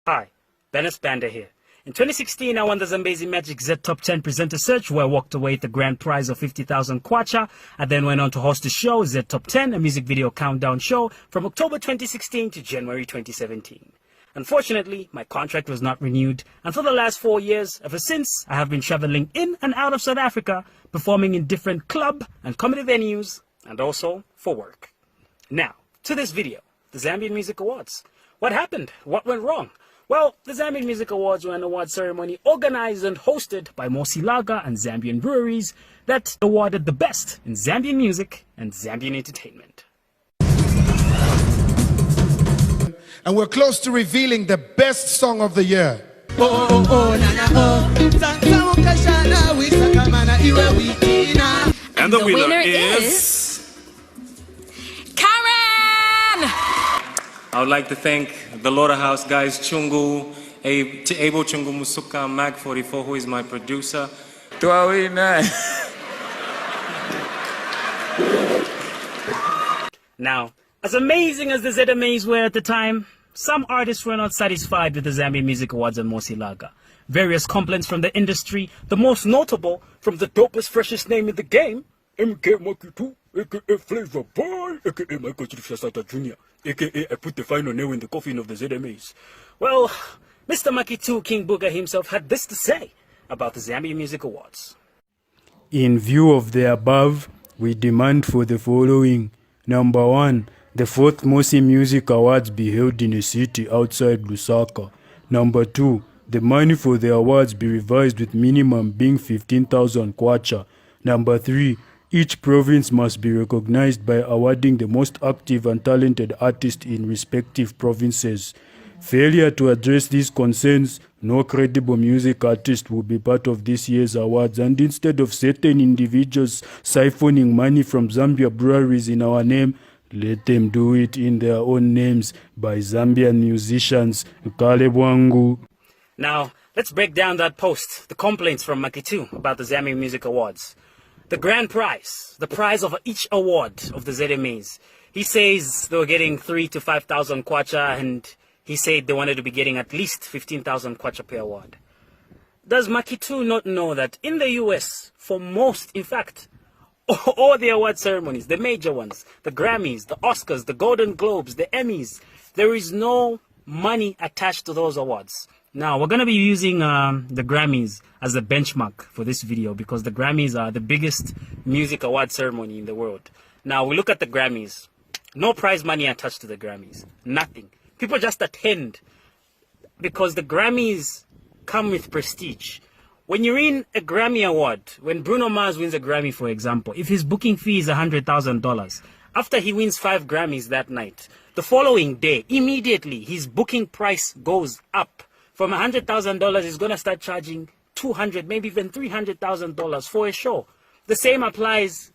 Hi, Benas Banda here. In 2016, I won the ZMAs Magic Z Top 10 Presenter Search, where I walked away with the grand prize of 50,000 kwacha. I then went on to host the show, Z Top 10, a music video countdown show, from October 2016 to January 2017. Unfortunately, my contract was not renewed, and for the last 4 years, ever since, I have been traveling in and out of South Africa, performing in different club and comedy venues, and also for work. Now, to this video, the Zambian Music Awards. What happened? What went wrong? Well, the Zambian Music Awards were an award ceremony organized and hosted by Mosilaga and Zambian breweries that awarded the best in Zambian music and Zambian entertainment. And we're close to revealing the best song of the year. And the winner is... I would like to thank the House guys, Chungu, Abo Chungu Musuka, Mag44, who is my producer. Now, as amazing as the ZMAs were at the time, some artists were not satisfied with the Zambian Music Awards and Mosilaga. Various complaints from the industry, the most notable from the dopest, freshest name in the game, MK Moki2, aka Flavor Boy, aka Michael Chifshasata Jr., aka I put the final nail in the coffin of the ZMAs. Well, Mr. Maki2 King Booger himself had this to say about the Zambian Music Awards. In view of the above, we demand for the following. Number 1, the 4th Mosi Music Awards be held in a city outside Lusaka. Number 2, the money for the awards be revised with minimum being 15,000 kwacha. Number 3, each province must be recognized by awarding the most active and talented artist in respective provinces. Failure to address these concerns, no credible music artist will be part of this year's awards, and instead of certain individuals siphoning money from Zambia breweries in our name, let them do it in their own names by Zambian musicians. Kalebwangu. Now, let's break down that post, the complaints from Maki2 about the Zambian Music Awards. The grand prize, the prize of each award of the ZMAs. He says they were getting 3,000 to 5,000 kwacha, and he said they wanted to be getting at least 15,000 kwacha per award. Does Maki2 not know that in the US, for most, in fact, all the award ceremonies, the major ones, the Grammys, the Oscars, the Golden Globes, the Emmys, there is no money attached to those awards. Now, we're going to be using the Grammys as a benchmark for this video because the Grammys are the biggest music award ceremony in the world. Now, we look at the Grammys. No prize money attached to the Grammys. Nothing. People just attend because the Grammys come with prestige. When you win a Grammy award, when Bruno Mars wins a Grammy, for example, if his booking fee is $100,000, after he wins 5 Grammys that night, the following day, immediately, his booking price goes up. From $100,000, he's going to start charging $200,000, maybe even $300,000 for a show. The same applies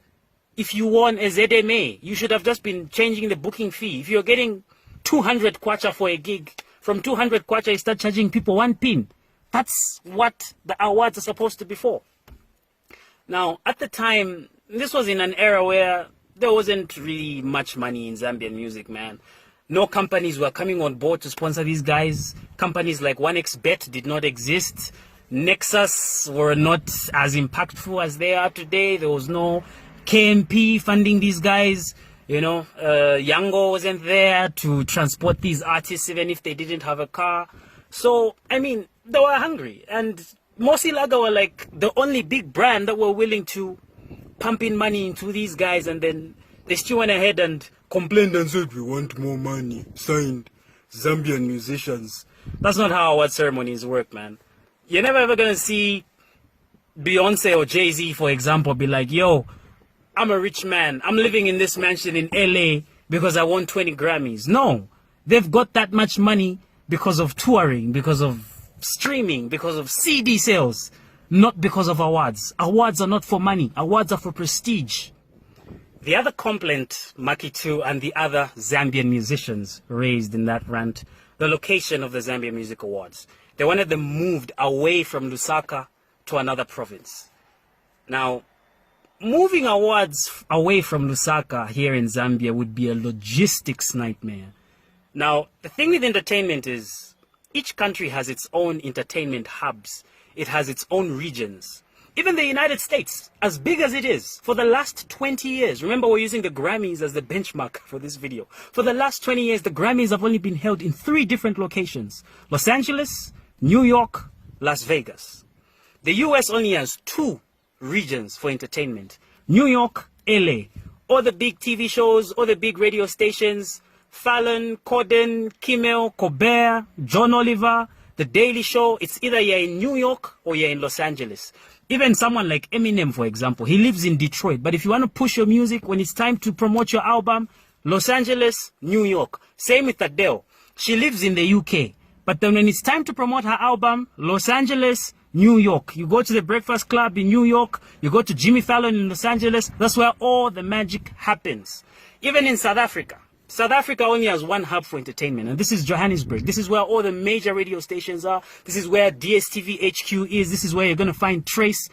if you won a ZMA. You should have just been changing the booking fee. If you're getting 200 kwacha for a gig, from 200 kwacha, you start charging people 1 pin. That's what the awards are supposed to be for. Now, at the time, this was in an era where there wasn't really much money in Zambian music, man. No companies were coming on board to sponsor these guys. Companies like 1xBet did not exist. Nexus were not as impactful as they are today. There was no KMP funding these guys. You know, Yango wasn't there to transport these artists even if they didn't have a car. So, I mean, they were hungry. And Mosilaga were like the only big brand that were willing to pump in money into these guys, and then they still went ahead and complained and said, we want more money, signed Zambian musicians. That's not how award ceremonies work, man. You're never ever gonna see Beyonce or Jay-Z, for example, be like, yo, I'm a rich man, I'm living in this mansion in LA because I won 20 Grammys. No, they've got that much money because of touring, because of streaming, because of CD sales, not because of awards. Awards are not for money, awards are for prestige. The other complaint Maki2 and the other Zambian musicians raised in that rant, the location of the Zambian Music Awards. They wanted them moved away from Lusaka to another province. Now, moving awards away from Lusaka here in Zambia would be a logistics nightmare. Now, the thing with entertainment is Each country has its own entertainment hubs. It has its own regions. Even the United States, as big as it is, for the last 20 years, remember we're using the Grammys as the benchmark for this video. For the last 20 years, the Grammys have only been held in 3 different locations: Los Angeles, New York, Las Vegas. The US only has 2 regions for entertainment: New York, LA. All the big TV shows, all the big radio stations, Fallon, Corden, Kimmel, Colbert, John Oliver, The Daily Show, it's either you're in New York or you're in Los Angeles. Even someone like Eminem, for example, he lives in Detroit. But if you want to push your music, when it's time to promote your album, Los Angeles, New York. Same with Adele. She lives in the UK. But then when it's time to promote her album, Los Angeles, New York. You go to the Breakfast Club in New York. You go to Jimmy Fallon in Los Angeles. That's where all the magic happens. Even in South Africa. South Africa only has 1 hub for entertainment, and this is Johannesburg. This is where all the major radio stations are. This is where DSTV HQ is. This is where you're going to find Trace.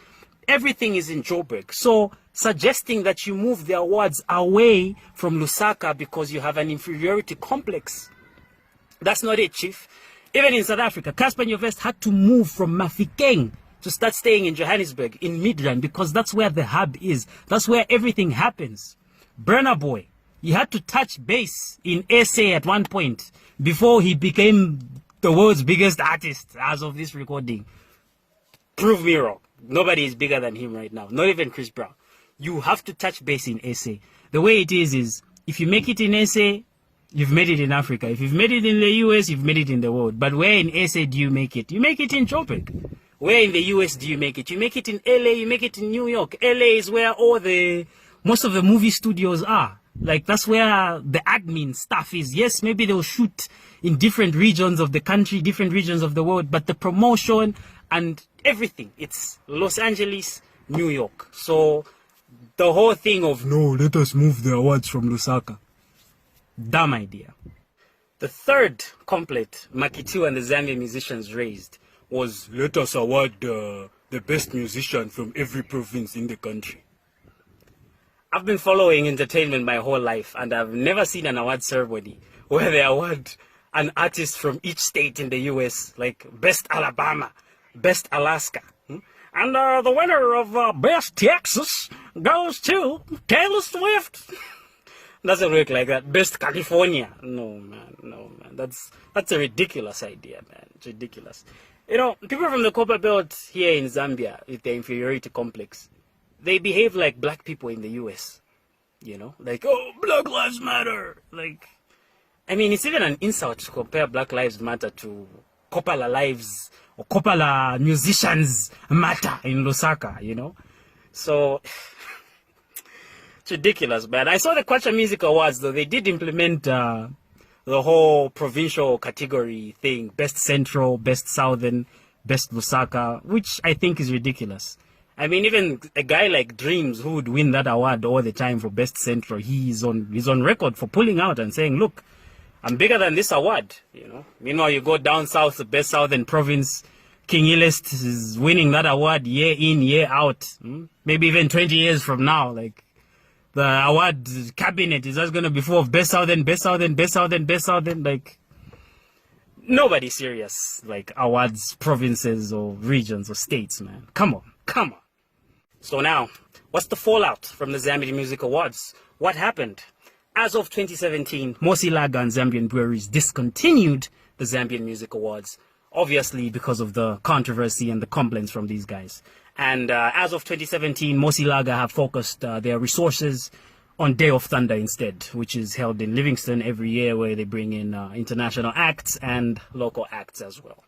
Everything is in Joburg. So suggesting that you move the awards away from Lusaka because you have an inferiority complex, that's not it, Chief. Even in South Africa, Casper Nyovest had to move from Mafikeng to start staying in Johannesburg, in Midrand, because that's where the hub is. That's where everything happens. Burna Boy, he had to touch base in SA at one point before he became the world's biggest artist as of this recording. Prove me wrong. Nobody is bigger than him right now. Not even Chris Brown. You have to touch base in SA. The way it is if you make it in SA, you've made it in Africa. If you've made it in the US, you've made it in the world. But where in SA do you make it? You make it in Joburg. Where in the US do you make it? You make it in LA, you make it in New York. LA is where most of the movie studios are. Like, that's where the admin stuff is. Yes, maybe they'll shoot in different regions of the country, different regions of the world, but the promotion and everything, it's Los Angeles, New York. So the whole thing of, no, let us move the awards from Lusaka, dumb idea. The third complaint Makitu and the Zambian musicians raised was, let us award the best musician from every province in the country. I've been following entertainment my whole life, and I've never seen an award ceremony where they award an artist from each state in the US, like Best Alabama, Best Alaska. And the winner of Best Texas goes to Taylor Swift. Doesn't work like that. Best California. No, man. That's a ridiculous idea, man. It's ridiculous. You know, people from the Copper Belt here in Zambia, with their inferiority complex, they behave like black people in the US, you know, like, oh, Black Lives Matter. Like, I mean, it's even an insult to compare Black Lives Matter to Kopala Lives or Kopala Musicians Matter in Lusaka, you know. So, it's ridiculous, man. I saw the Kwacha Music Awards, though. They did implement the whole provincial category thing, Best Central, Best Southern, Best Lusaka, which I think is ridiculous. I mean, even a guy like Dreams, who would win that award all the time for Best Central, he's on record for pulling out and saying, look, I'm bigger than this award, you know. Meanwhile, you go down south, the Best Southern Province, King Elist is winning that award year in, year out. Maybe even 20 years from now, like, the award cabinet is just going to be full of Best Southern, Best Southern, Best Southern, Best Southern, like, nobody's serious, like, awards, provinces, or regions, or states, man. Come on. So now, what's the fallout from the Zambian Music Awards? What happened? As of 2017, Mosilaga and Zambian Breweries discontinued the Zambian Music Awards, obviously because of the controversy and the complaints from these guys. And as of 2017, Mosilaga have focused their resources on Day of Thunder instead, which is held in Livingston every year, where they bring in international acts and local acts as well.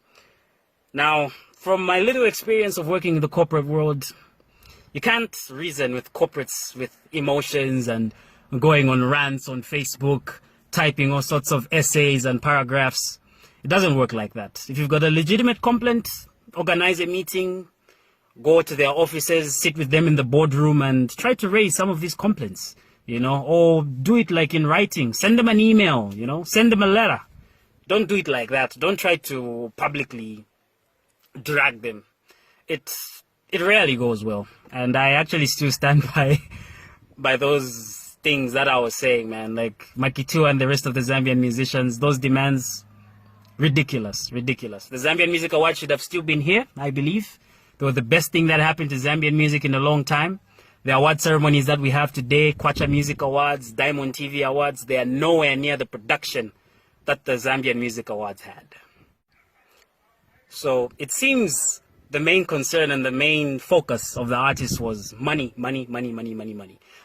Now, from my little experience of working in the corporate world, you can't reason with corporates with emotions and going on rants on Facebook, typing all sorts of essays and paragraphs. It doesn't work like that. If you've got a legitimate complaint, organize a meeting, go to their offices, sit with them in the boardroom and try to raise some of these complaints, you know, or do it like in writing. Send them an email, you know, send them a letter. Don't do it like that. Don't try to publicly drag them. It rarely goes well. And I actually still stand by those things that I was saying, man. Like Makitu and the rest of the Zambian musicians, those demands Ridiculous. The Zambian Music Awards should have still been here, I believe. They were the best thing that happened to Zambian music in a long time. The award ceremonies that we have today, Kwacha Music Awards, Diamond TV Awards, they are nowhere near the production that the Zambian Music Awards had. So it seems the main concern and the main focus of the artists was money.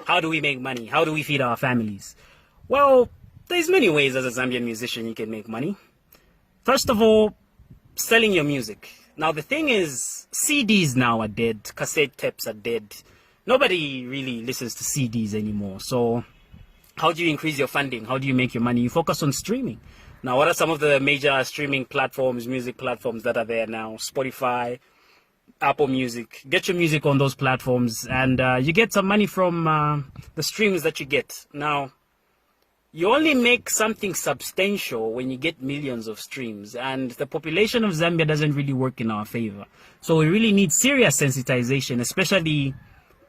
How do we make money? How do we feed our families? Well, there's many ways as a Zambian musician you can make money. First of all, selling your music. Now the thing is, CDs now are dead, cassette tapes are dead. Nobody really listens to CDs anymore. So how do you increase your funding? How do you make your money? You focus on streaming. Now, what are some of the major streaming platforms, music platforms that are there now? Spotify, Apple Music. Get your music on those platforms and you get some money from the streams that you get. Now, you only make something substantial when you get millions of streams, and the population of Zambia doesn't really work in our favor. So we really need serious sensitization, especially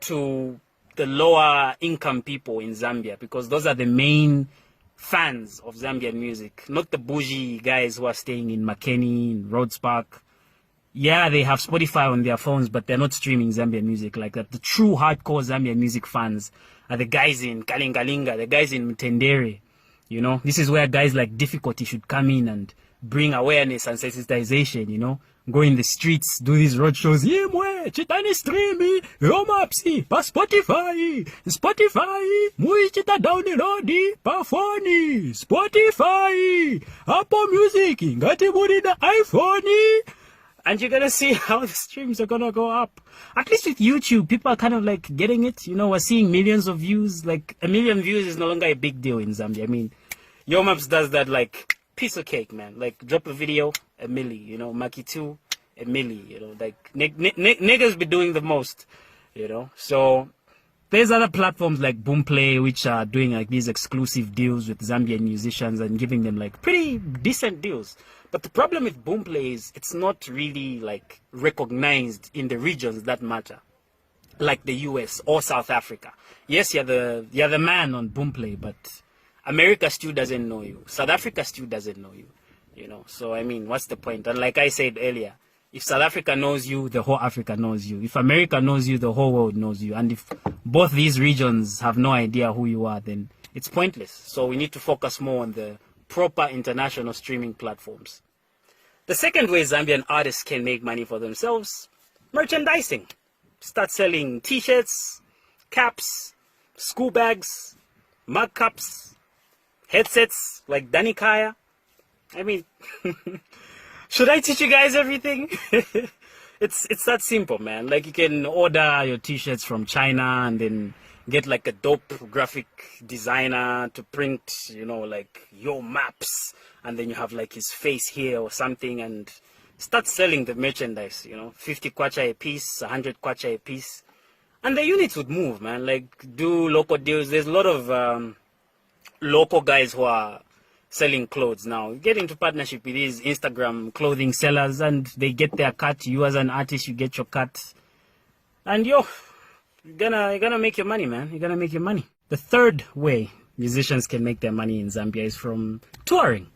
to the lower income people in Zambia, because those are the main fans of Zambian music, not the bougie guys who are staying in Makeni, in Rhodes Park. Yeah, they have Spotify on their phones, but they're not streaming Zambian music like that. The true hardcore Zambian music fans are the guys in Kalingalinga, the guys in Mtendere. You know, this is where guys like Difficulty should come in and bring awareness and sensitization, you know. Go in the streets, do these road shows. Yemwe, chitani streami, romapsi, pa Spotify, mui chita downloadi, pa phone, Spotify, Apple Music, ngati muri na iPhone. And you're gonna see how the streams are gonna go up. At least with YouTube, people are kind of like getting it. You know, we're seeing millions of views. Like 1 million views is no longer a big deal in Zambia. I mean, Yomaps does that like piece of cake, man. Like drop a video, 1 milli. You know, Maki 2, 1 milli. You know, like niggas be doing the most. You know, so there's other platforms like Boomplay which are doing like these exclusive deals with Zambian musicians and giving them like pretty decent deals. But the problem with Boomplay is it's not really like recognized in the regions that matter, like the US or South Africa. Yes, you're the man on Boomplay, but America still doesn't know you. South Africa still doesn't know you. You know, so I mean, what's the point? And like I said earlier, if South Africa knows you, the whole Africa knows you. If America knows you, the whole world knows you. And if both these regions have no idea who you are, then it's pointless. So we need to focus more on the proper international streaming platforms. The second way Zambian artists can make money for themselves, merchandising. Start selling t-shirts, caps, school bags, mug cups, headsets like Danikaya. I mean, should I teach you guys everything? It's that simple, man. Like you can order your t-shirts from China and then get like a dope graphic designer to print, you know, like your maps, and then you have like his face here or something, and start selling the merchandise, you know, 50 kwacha a piece, 100 kwacha a piece, and the units would move, man. Like do local deals. There's a lot of local guys who are selling clothes now. You get into partnership with these Instagram clothing sellers and they get their cut. You as an artist, you get your cut, and you're gonna make your money, man. You're gonna make your money. The third way musicians can make their money in Zambia is from touring,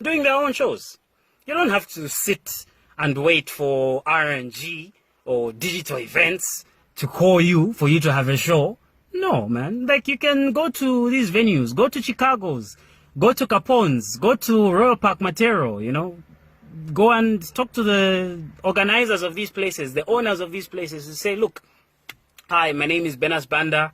doing their own shows. You don't have to sit and wait for RNG or digital events to call you for you to have a show. No, man. Like you can go to these venues, go to Chicago's, go to Capone's, go to Royal Park Matero, you know, go and talk to the organizers of these places, the owners of these places, and say, look, hi, my name is Benas Banda.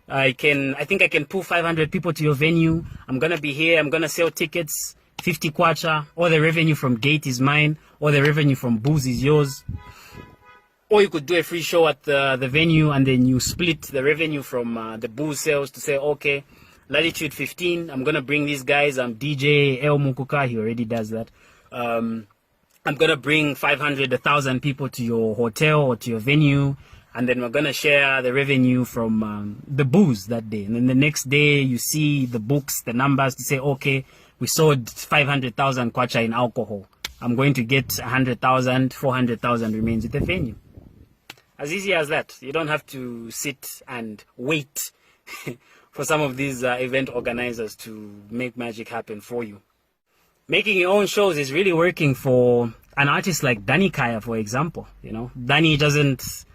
I think I can pull 500 people to your venue. I'm going to be here. I'm going to sell tickets, 50 kwacha. All the revenue from gate is mine. All the revenue from booze is yours. Or you could do a free show at the venue and then you split the revenue from the booze sales to say, okay, Latitude 15, I'm going to bring these guys. I'm DJ El Mukuka. He already does that. I'm going to bring 500, 1,000 people to your hotel or to your venue. And then we're going to share the revenue from the booze that day. And then the next day you see the books, the numbers to say, okay, we sold 500,000 kwacha in alcohol. I'm going to get 100,000, 400,000 remains at the venue. As easy as that. You don't have to sit and wait for some of these event organizers to make magic happen for you. Making your own shows is really working for an artist like Danny Kaya, for example. You know, Danny doesn't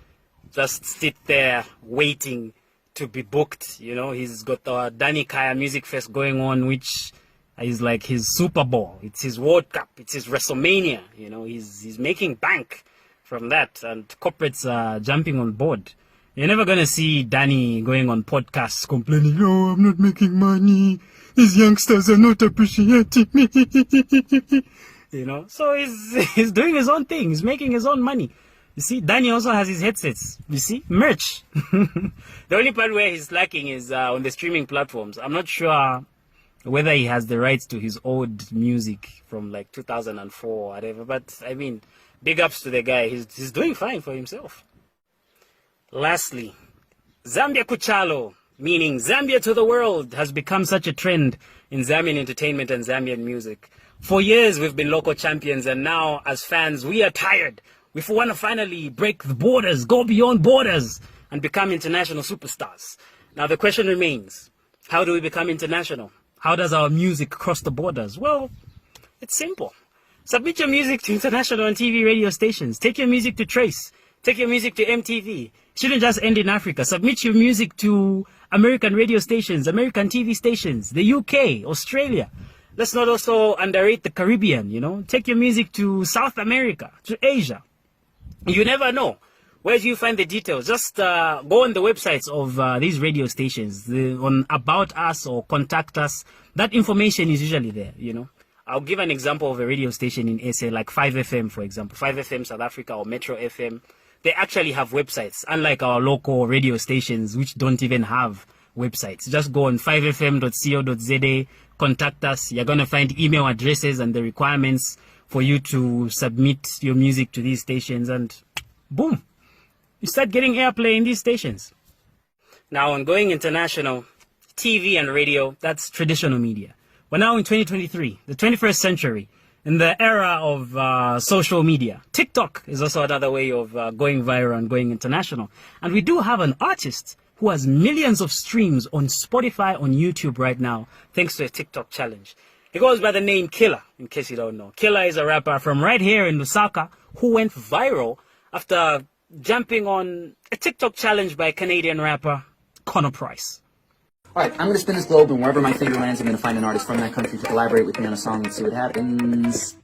just sit there waiting to be booked. You know, he's got the Danny Kaya Music Fest going on, which is like his Super Bowl. It's his World Cup. It's his WrestleMania. You know, he's making bank from that, and corporates are jumping on board. You're never gonna see Danny going on podcasts complaining, "Oh, I'm not making money. These youngsters are not appreciating me." You know, so he's doing his own thing. He's making his own money. You see, Danny also has his headsets. You see, merch. The only part where he's lacking is on the streaming platforms. I'm not sure whether he has the rights to his old music from like 2004 or whatever. But I mean, big ups to the guy. He's doing fine for himself. Lastly, Zambia Kuchalo, meaning Zambia to the world, has become such a trend in Zambian entertainment and Zambian music. For years, we've been local champions, and now, as fans, we are tired. We want to finally break the borders, go beyond borders, and become international superstars. Now, the question remains, how do we become international? How does our music cross the borders? Well, it's simple. Submit your music to international and TV radio stations. Take your music to Trace. Take your music to MTV. Shouldn't just end in Africa. Submit your music to American radio stations, American TV stations, the UK, Australia. Let's not also underrate the Caribbean, you know. Take your music to South America, to Asia. You never know. Where do you find the details? Just go on the websites of these radio stations, on About Us or Contact Us. That information is usually there, you know. I'll give an example of a radio station in SA, like 5FM, for example. 5FM South Africa or Metro FM. They actually have websites, unlike our local radio stations, which don't even have websites. Just go on 5fm.co.za, contact us. You're going to find email addresses and the requirements for you to submit your music to these stations, and boom, you start getting airplay in these stations. Now, on going international, TV and radio, that's traditional media. We're now in 2023, the 21st century. In the era of social media, TikTok is also another way of going viral and going international. And we do have an artist who has millions of streams on Spotify, on YouTube right now, thanks to a TikTok challenge. He goes by the name Killer, in case you don't know. Killer is a rapper from right here in Lusaka who went viral after jumping on a TikTok challenge by Canadian rapper Connor Price. Alright, I'm going to spin this globe, and wherever my finger lands, I'm going to find an artist from that country to collaborate with me on a song and see what happens.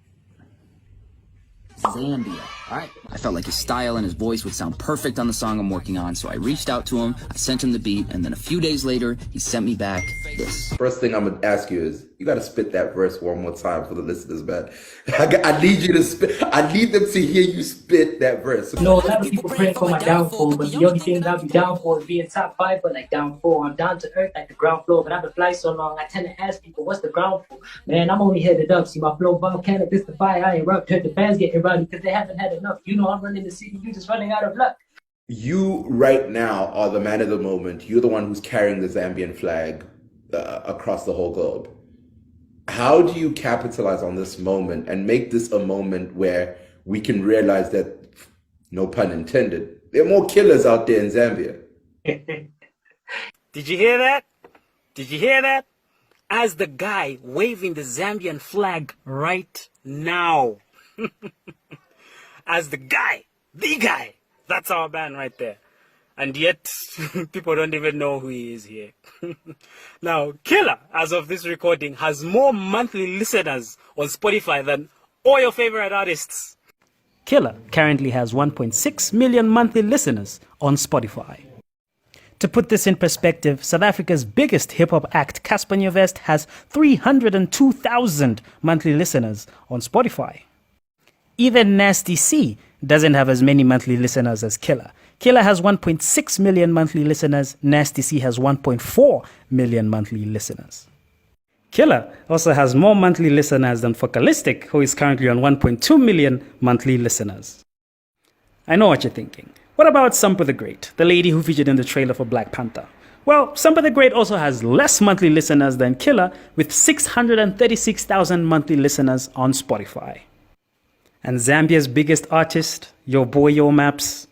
Zambia. Alright. I felt like his style and his voice would sound perfect on the song I'm working on, so I reached out to him, I sent him the beat, and then a few days later, he sent me back this. First thing I'm going to ask you is, you got to spit that verse one more time for the listeners, man. I need you to spit. I need them to hear you spit that verse. No, a lot of people praying for my downfall, but the only thing I'll be down for is being top 5, but like down 4. I'm down to earth like the ground floor, but I've been flying so long, I tend to ask people, what's the ground for? Man, I'm only headed up. See my flow volcanic, this the fire I erupt. Heard the fans getting rowdy because they haven't had enough. You know I'm running the city, you just running out of luck. You right now are the man of the moment. You're the one who's carrying the Zambian flag across the whole globe. How do you capitalize on this moment and make this a moment where we can realize that, no pun intended, there are more killers out there in Zambia? Did you hear that? Did you hear that? As the guy waving the Zambian flag right now. As the guy, that's our man right there. And yet, people don't even know who he is here. Now, Killer, as of this recording, has more monthly listeners on Spotify than all your favorite artists. Killer currently has 1.6 million monthly listeners on Spotify. To put this in perspective, South Africa's biggest hip-hop act, Casper Nyovest, has 302,000 monthly listeners on Spotify. Even Nasty C doesn't have as many monthly listeners as Killer. Killer has 1.6 million monthly listeners. Nasty C has 1.4 million monthly listeners. Killer also has more monthly listeners than Focalistic, who is currently on 1.2 million monthly listeners. I know what you're thinking. What about Sampa the Great, the lady who featured in the trailer for Black Panther? Well, Sampa the Great also has less monthly listeners than Killer, with 636,000 monthly listeners on Spotify. And Zambia's biggest artist, Your Boy Yo Maps,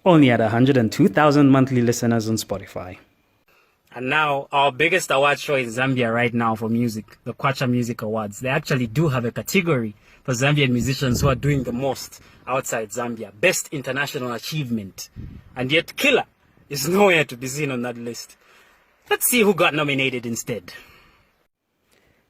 only had 102,000 monthly listeners on Spotify. And now our biggest award show in Zambia right now for music, the Kwacha Music Awards. They actually do have a category for Zambian musicians who are doing the most outside Zambia. Best International Achievement. And yet Killer is nowhere to be seen on that list. Let's see who got nominated instead.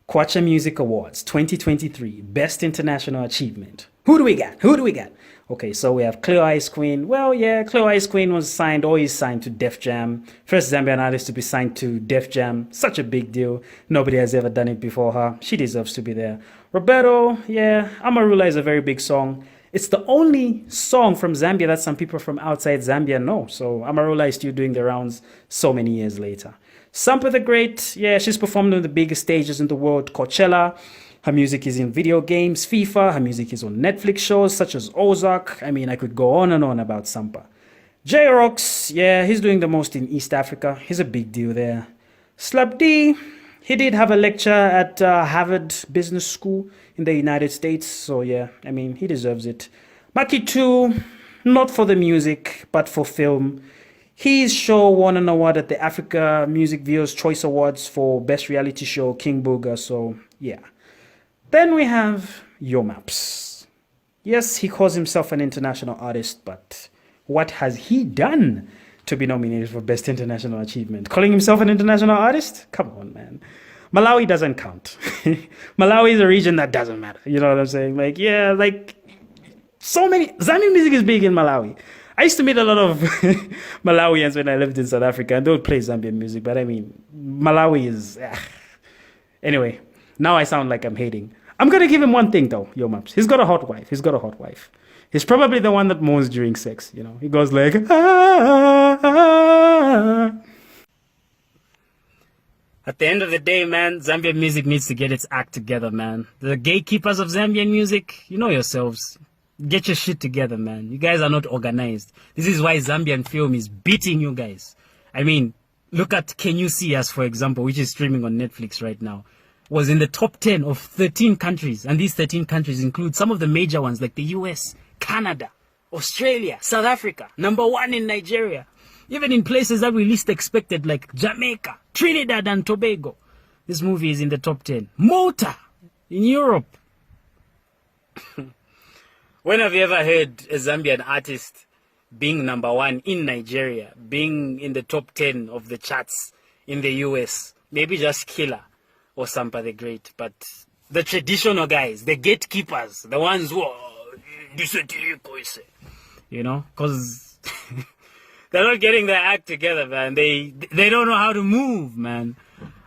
Kwacha Music Awards 2023, Best International Achievement. Who do we got? Who do we got? Okay, so we have Clear Ice Queen. Well, yeah, Clear Ice Queen was signed, always signed to Def Jam. First Zambian artist to be signed to Def Jam. Such a big deal. Nobody has ever done it before her. She deserves to be there. Roberto, yeah, Amarula is a very big song. It's the only song from Zambia that some people from outside Zambia know. So Amarula is still doing the rounds so many years later. Sampa the Great, yeah, she's performed on the biggest stages in the world. Coachella. Her music is in video games, FIFA. Her music is on Netflix shows such as Ozark. I mean, I could go on and on about Sampa. J-Rox, yeah, he's doing the most in East Africa. He's a big deal there. Slap D, he did have a lecture at Harvard Business School in the United States. So yeah, I mean, he deserves it. Maki 2, not for the music, but for film. His show won an award at the Africa Music Viewers Choice Awards for Best Reality Show, King Booga. So yeah. Then we have Yo Maps. Yes, he calls himself an international artist, but what has he done to be nominated for Best International Achievement? Calling himself an international artist? Come on, man. Malawi doesn't count. Malawi is a region that doesn't matter. You know what I'm saying? Like, yeah, like, so many... Zambian music is big in Malawi. I used to meet a lot of Malawians when I lived in South Africa, and they would play Zambian music, but I mean, Malawi is... Anyway, now I sound like I'm hating. I'm going to give him one thing, though, Yo Maps. He's got a hot wife. He's got a hot wife. He's probably the one that moans during sex, you know. He goes like, ah, ah. At the end of the day, man, Zambian music needs to get its act together, man. The gatekeepers of Zambian music, you know yourselves. Get your shit together, man. You guys are not organized. This is why Zambian film is beating you guys. I mean, look at Can You See Us, for example, which is streaming on Netflix right now. Was in the top 10 of 13 countries. And these 13 countries include some of the major ones like the US, Canada, Australia, South Africa, #1 in Nigeria. Even in places that we least expected like Jamaica, Trinidad and Tobago. This movie is in the top 10. Malta, in Europe. When have you ever heard a Zambian artist being #1 in Nigeria, being in the top 10 of the charts in the US? Maybe just Killer or Sampa the Great, but the traditional guys, the gatekeepers, the ones who are, you know, because they're not getting their act together, man. They don't know how to move, man.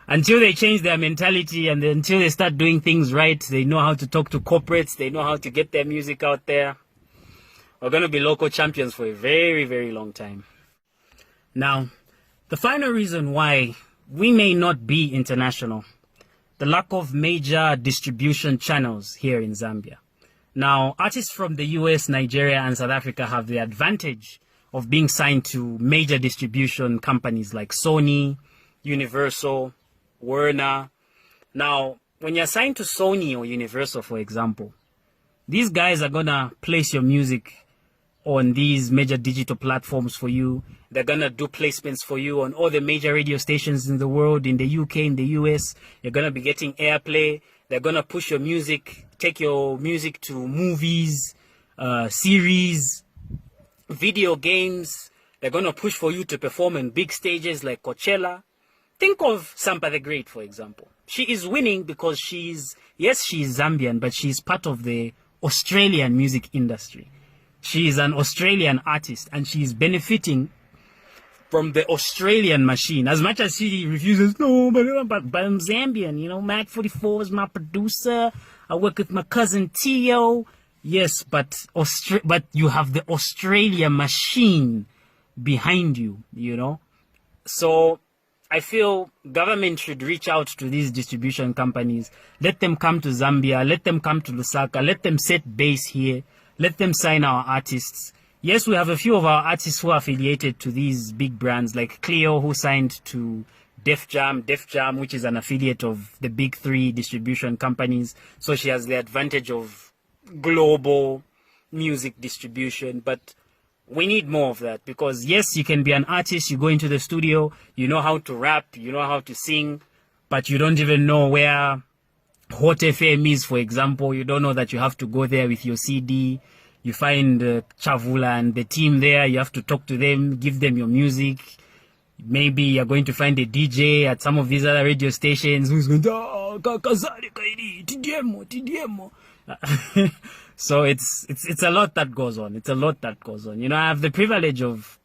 Until they change their mentality and until they start doing things right, they know how to talk to corporates, they know how to get their music out there. We're going to be local champions for a very, very long time. Now, the final reason why we may not be international, the lack of major distribution channels here in Zambia. Now, artists from the US, Nigeria, and South Africa have the advantage of being signed to major distribution companies like Sony, Universal, Warner. Now, when you're signed to Sony or Universal, for example, these guys are gonna place your music on these major digital platforms for you. They're gonna do placements for you on all the major radio stations in the world, in the UK, in the US. You're gonna be getting airplay. They're gonna push your music, take your music to movies, series, video games. They're gonna push for you to perform in big stages like Coachella. Think of Sampa the Great, for example. She is winning because she's Zambian, but she's part of the Australian music industry. She is an Australian artist and she's benefiting from the Australian machine. As much as she refuses, no, but I'm Zambian, you know, Mac 44 is my producer. I work with my cousin Tio. Yes, but you have the Australia machine behind you, you know. So I feel government should reach out to these distribution companies. Let them come to Zambia. Let them come to Lusaka. Let them set base here. Let them sign our artists. Yes, we have a few of our artists who are affiliated to these big brands like Cleo, who signed to Def Jam, which is an affiliate of the big 3 distribution companies. So she has the advantage of global music distribution. But We need more of that, because yes, you can be an artist, you go into the studio, you know how to rap, you know how to sing, but you don't even know where Hot FM is, for example. You don't know that you have to go there with your CD. You find Chavula and the team there, you have to talk to them, give them your music. Maybe you're going to find a DJ at some of these other radio stations who's going to, TDM. So it's a lot that goes on. It's a lot that goes on. You know, I have the privilege of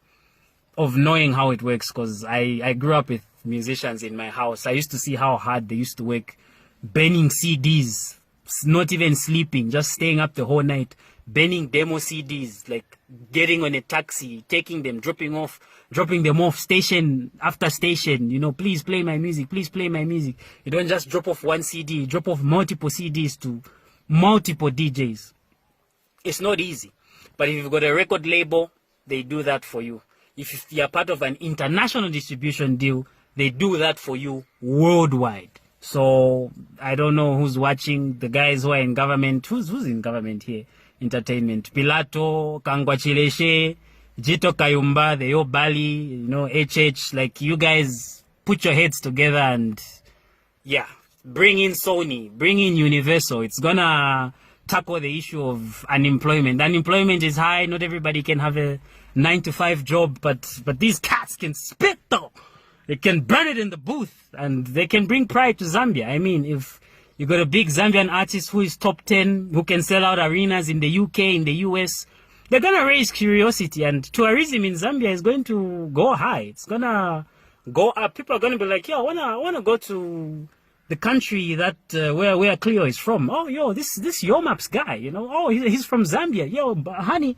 knowing how it works, because I grew up with musicians in my house. I used to see how hard they used to work, burning CDs, not even sleeping, just staying up the whole night, burning demo CDs, like getting on a taxi, taking them, dropping them off station after station. You know, please play my music, please play my music. You don't just drop off one CD, you drop off multiple CDs to multiple DJs. It's not easy. But if you've got a record label, they do that for you. If you're part of an international distribution deal, they do that for you worldwide. So I don't know who's watching, the guys who are in government. Who's in government here? Entertainment. Pilato, Kangwa Chileshe, Jito Kayumba, the Yo Bali, you know, HH. Like, you guys put your heads together and, yeah, bring in Sony, bring in Universal. It's gonna tackle the issue of unemployment. Unemployment is high. Not everybody can have a 9-to-5 job, but these cats can spit though. They can burn it in the booth, and they can bring pride to Zambia. I mean, if you got a big Zambian artist who is top 10, who can sell out arenas in the UK, in the US, they're gonna raise curiosity, and tourism in Zambia is going to go high. It's gonna go up. People are gonna be like, yo, I wanna go to the country that where Cleo is from. Oh, yo, this Yomaps guy, you know. Oh, he's from Zambia. Yo, honey,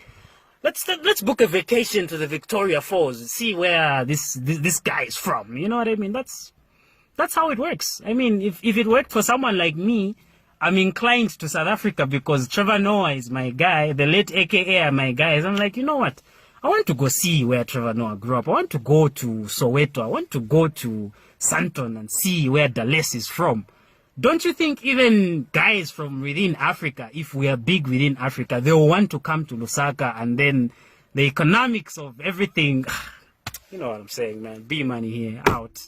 let's book a vacation to the Victoria Falls, see where this guy is from. You know what I mean? That's how it works. I mean, if it worked for someone like me, I'm inclined to South Africa because Trevor Noah is my guy. The late AKA are my guys. I'm like, you know what? I want to go see where Trevor Noah grew up. I want to go to Soweto. I want to go to Santon and see where Dales is from. Don't you think even guys from within Africa, if we are big within Africa, they will want to come to Lusaka, and then the economics of everything, you know what I'm saying, man. B Money here, out.